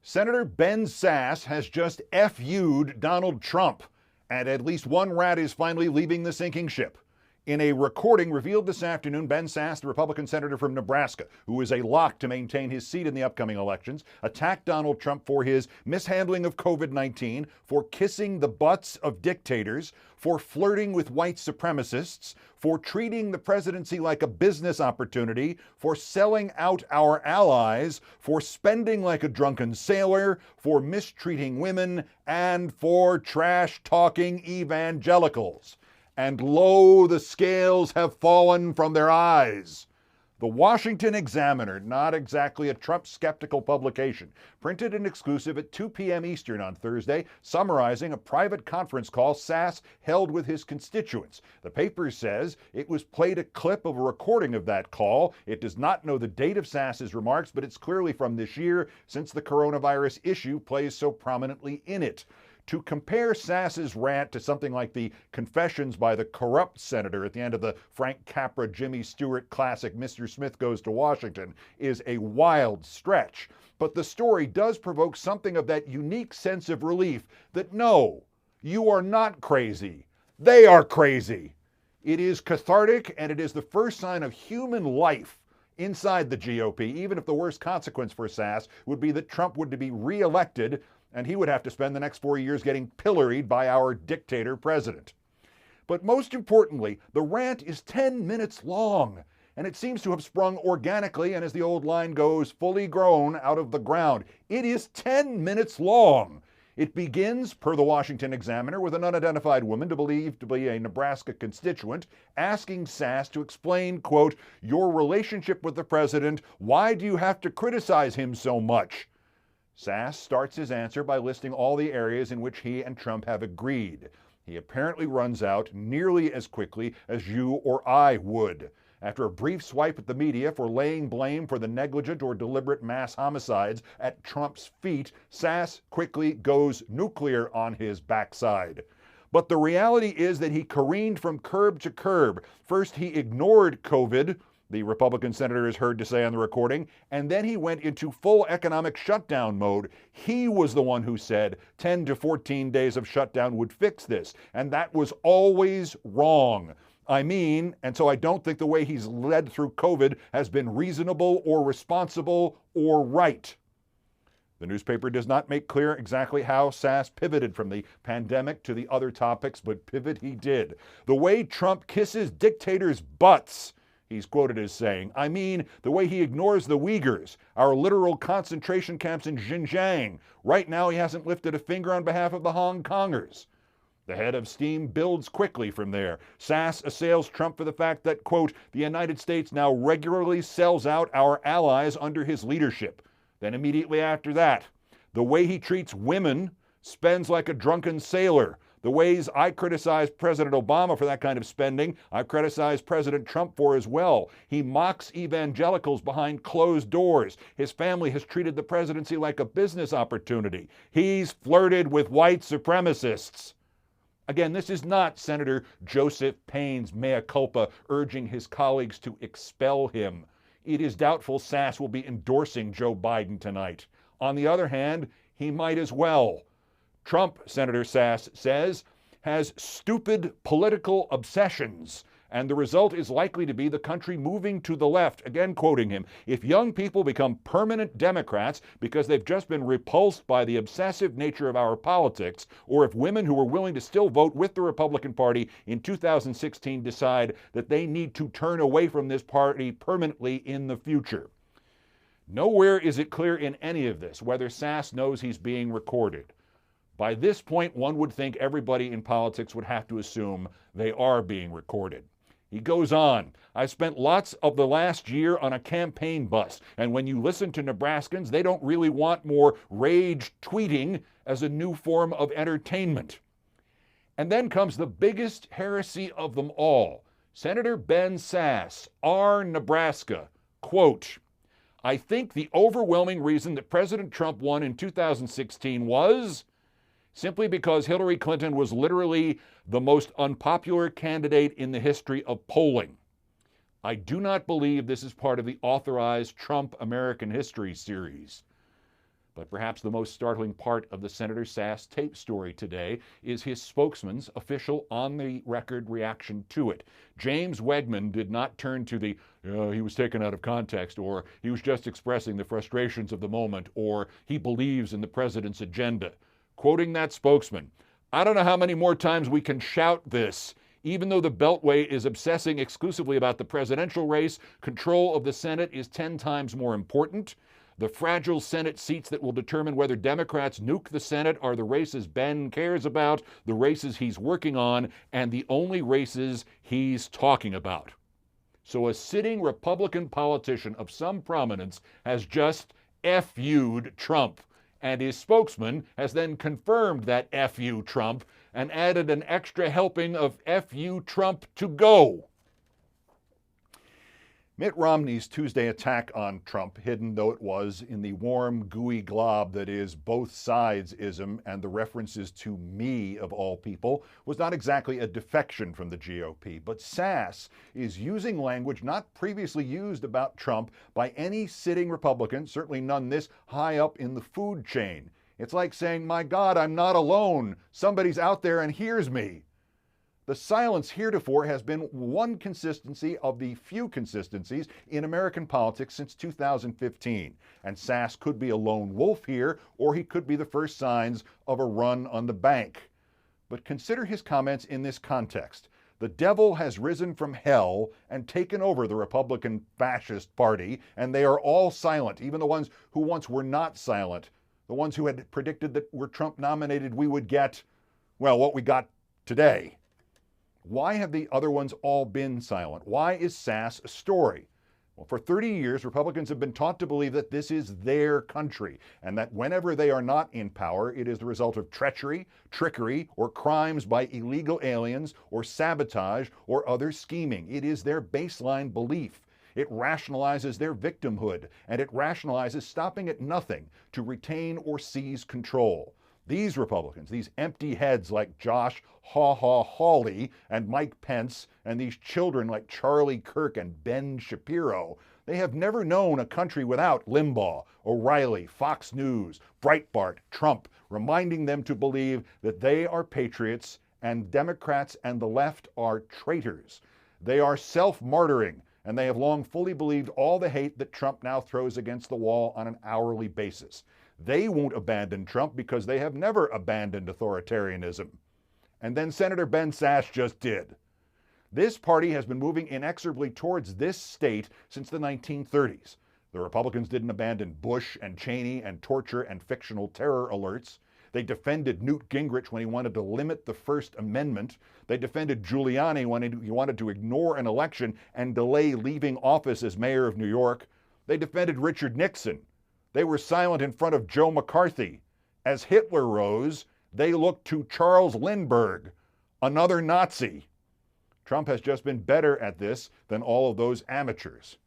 Senator Ben Sasse has just FU'd Donald Trump, and at least one rat is finally leaving the sinking ship. In a recording revealed this afternoon, Ben Sasse, the Republican senator from Nebraska, who is a lock to maintain his seat in the upcoming elections, attacked Donald Trump for his mishandling of COVID-19, for kissing the butts of dictators, for flirting with white supremacists, for treating the presidency like a business opportunity, for selling out our allies, for spending like a drunken sailor, for mistreating women, and for trash-talking evangelicals. And lo, the scales have fallen from their eyes. The Washington Examiner, not exactly a Trump-skeptical publication, printed an exclusive at 2 p.m. Eastern on Thursday, summarizing a private conference call Sasse held with his constituents. The paper says it was played a clip of a recording of that call. It does not know the date of Sasse's remarks, but it's clearly from this year, since the coronavirus issue plays so prominently in it. To compare Sasse's rant to something like the confessions by the corrupt senator at the end of the Frank Capra, Jimmy Stewart classic Mr. Smith Goes to Washington is a wild stretch. But the story does provoke something of that unique sense of relief that no, you are not crazy. They are crazy. It is cathartic, and it is the first sign of human life inside the GOP, even if the worst consequence for Sasse would be that Trump would be reelected and he would have to spend the next 4 years getting pilloried by our dictator president. But most importantly, the rant is 10 minutes long, and it seems to have sprung organically and, as the old line goes, fully grown out of the ground. It is 10 minutes long. It begins, per the Washington Examiner, with an unidentified woman believed to be a Nebraska constituent asking Sasse to explain, quote, "your relationship with the president. Why do you have to criticize him so much?" Sasse starts his answer by listing all the areas in which he and Trump have agreed. He apparently runs out nearly as quickly as you or I would. After a brief swipe at the media for laying blame for the negligent or deliberate mass homicides at Trump's feet, Sasse quickly goes nuclear on his backside. But the reality is that he careened from curb to curb. First, he ignored COVID, the Republican senator is heard to say on the recording, and then he went into full economic shutdown mode. He was the one who said 10 to 14 days of shutdown would fix this, and that was always wrong. And so I don't think the way he's led through COVID has been reasonable or responsible or right. The newspaper does not make clear exactly how Sasse pivoted from the pandemic to the other topics, but pivot he did. The way Trump kisses dictators' butts, he's quoted as saying, the way he ignores the Uyghurs, our literal concentration camps in Xinjiang. Right now he hasn't lifted a finger on behalf of the Hong Kongers. The head of steam builds quickly from there. Sasse assails Trump for the fact that, quote, the United States now regularly sells out our allies under his leadership. Then immediately after that, the way he treats women, spends like a drunken sailor. The ways I criticize President Obama for that kind of spending, I've criticized President Trump for as well. He mocks evangelicals behind closed doors. His family has treated the presidency like a business opportunity. He's flirted with white supremacists. Again, this is not Senator Joseph Payne's mea culpa urging his colleagues to expel him. It is doubtful Sasse will be endorsing Joe Biden tonight. On the other hand, he might as well. Trump, Senator Sasse says, has stupid political obsessions, and the result is likely to be the country moving to the left. Again, quoting him, if young people become permanent Democrats because they've just been repulsed by the obsessive nature of our politics, or if women who were willing to still vote with the Republican Party in 2016 decide that they need to turn away from this party permanently in the future. Nowhere is it clear in any of this whether Sasse knows he's being recorded. By this point, one would think everybody in politics would have to assume they are being recorded. He goes on, I spent lots of the last year on a campaign bus, and when you listen to Nebraskans, they don't really want more rage tweeting as a new form of entertainment. And then comes the biggest heresy of them all. Senator Ben Sasse, R. Nebraska, quote, I think the overwhelming reason that President Trump won in 2016 was simply because Hillary Clinton was literally the most unpopular candidate in the history of polling. I do not believe this is part of the authorized Trump American History series. But perhaps the most startling part of the Senator Sasse tape story today is his spokesman's official on-the-record reaction to it. James Wegman did not turn to the, he was taken out of context, or he was just expressing the frustrations of the moment, or he believes in the president's agenda. Quoting that spokesman, "I don't know how many more times we can shout this. Even though the Beltway is obsessing exclusively about the presidential race, control of the Senate is 10 times more important. The fragile Senate seats that will determine whether Democrats nuke the Senate are the races Ben cares about, the races he's working on, and the only races he's talking about." So a sitting Republican politician of some prominence has just FU'd Trump. And his spokesman has then confirmed that FU Trump and added an extra helping of FU Trump to go. Mitt Romney's Tuesday attack on Trump, hidden though it was in the warm, gooey glob that is both sides-ism and the references to me of all people, was not exactly a defection from the GOP. But Sasse is using language not previously used about Trump by any sitting Republican, certainly none this high up in the food chain. It's like saying, "My God, I'm not alone. Somebody's out there and hears me." The silence heretofore has been one consistency of the few consistencies in American politics since 2015. And Sasse could be a lone wolf here, or he could be the first signs of a run on the bank. But consider his comments in this context. The devil has risen from hell and taken over the Republican Fascist Party, and they are all silent, even the ones who once were not silent. The ones who had predicted that were Trump nominated, we would get, well, what we got today. Why have the other ones all been silent? Why is Sasse a story? Well, for 30 years, Republicans have been taught to believe that this is their country, and that whenever they are not in power, it is the result of treachery, trickery, or crimes by illegal aliens, or sabotage, or other scheming. It is their baseline belief. It rationalizes their victimhood, and it rationalizes stopping at nothing to retain or seize control. These Republicans, these empty heads like Josh Hawley and Mike Pence, and these children like Charlie Kirk and Ben Shapiro, they have never known a country without Limbaugh, O'Reilly, Fox News, Breitbart, Trump, reminding them to believe that they are patriots and Democrats and the left are traitors. They are self-martyring, and they have long fully believed all the hate that Trump now throws against the wall on an hourly basis. They won't abandon Trump because they have never abandoned authoritarianism. And then Senator Ben Sasse just did. This party has been moving inexorably towards this state since the 1930s. The Republicans didn't abandon Bush and Cheney and torture and fictional terror alerts. They defended Newt Gingrich when he wanted to limit the First Amendment. They defended Giuliani when he wanted to ignore an election and delay leaving office as mayor of New York. They defended Richard Nixon. They were silent in front of Joe McCarthy. As Hitler rose, they looked to Charles Lindbergh, another Nazi. Trump has just been better at this than all of those amateurs.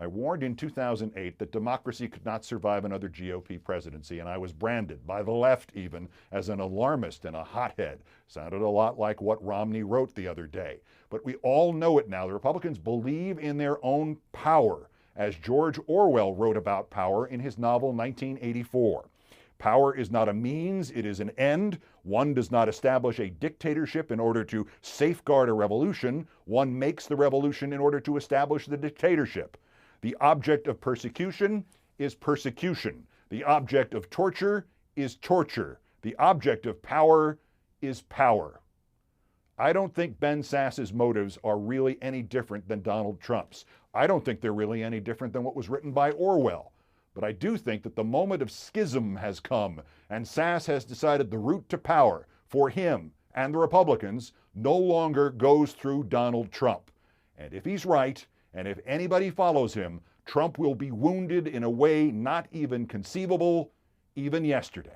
I warned in 2008 that democracy could not survive another GOP presidency, and I was branded, by the left even, as an alarmist and a hothead. Sounded a lot like what Romney wrote the other day. But we all know it now. The Republicans believe in their own power, as George Orwell wrote about power in his novel 1984. Power is not a means, it is an end. One does not establish a dictatorship in order to safeguard a revolution. One makes the revolution in order to establish the dictatorship. The object of persecution is persecution. The object of torture is torture. The object of power is power. I don't think Ben Sasse's motives are really any different than Donald Trump's. I don't think they're really any different than what was written by Orwell. But I do think that the moment of schism has come, and Sasse has decided the route to power for him and the Republicans no longer goes through Donald Trump. And if he's right, and if anybody follows him, Trump will be wounded in a way not even conceivable even yesterday.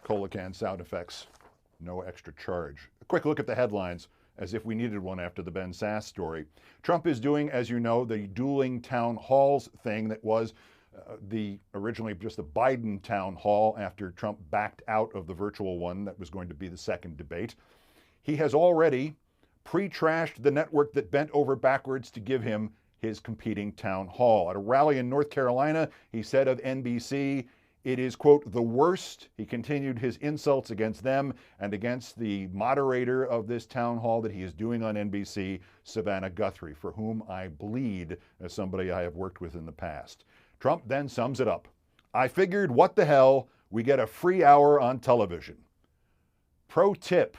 Cola-can sound effects, no extra charge. A quick look at the headlines, as if we needed one after the Ben Sasse story. Trump is doing, as you know, the dueling town halls thing that was originally just the Biden town hall after Trump backed out of the virtual one that was going to be the second debate. He has already pre-trashed the network that bent over backwards to give him his competing town hall. At a rally in North Carolina, he said of NBC, it is, quote, the worst. He continued his insults against them and against the moderator of this town hall that he is doing on NBC, Savannah Guthrie, for whom I bleed as somebody I have worked with in the past. Trump then sums it up. I figured, what the hell, we get a free hour on television. Pro tip,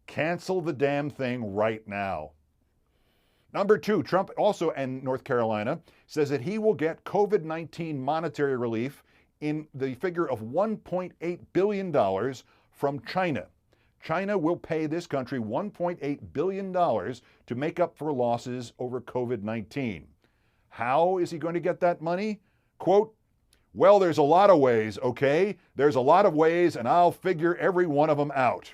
cancel the damn thing right now. Number two, Trump also in North Carolina says that he will get COVID-19 monetary relief in the figure of $1.8 billion from China. China will pay this country $1.8 billion to make up for losses over COVID-19. How is he going to get that money? Quote, well, there's a lot of ways, okay? There's a lot of ways, and I'll figure every one of them out.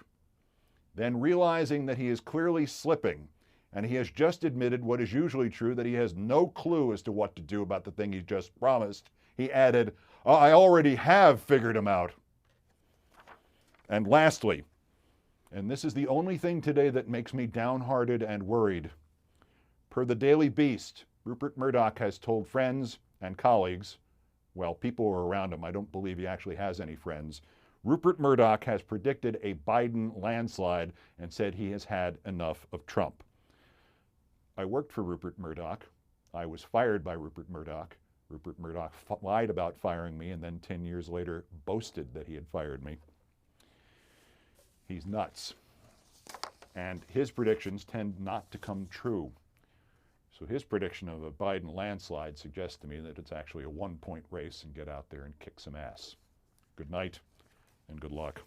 Then, realizing that he is clearly slipping, and he has just admitted what is usually true, that he has no clue as to what to do about the thing he just promised, he added, I already have figured them out. And lastly, and this is the only thing today that makes me downhearted and worried, per the Daily Beast, Rupert Murdoch has told friends and colleagues, well, people who are around him, I don't believe he actually has any friends, Rupert Murdoch has predicted a Biden landslide and said he has had enough of Trump. I worked for Rupert Murdoch. I was fired by Rupert Murdoch. Rupert Murdoch lied about firing me and then 10 years later boasted that he had fired me. He's nuts. And his predictions tend not to come true. So his prediction of a Biden landslide suggests to me that it's actually a one-point race and get out there and kick some ass. Good night and good luck.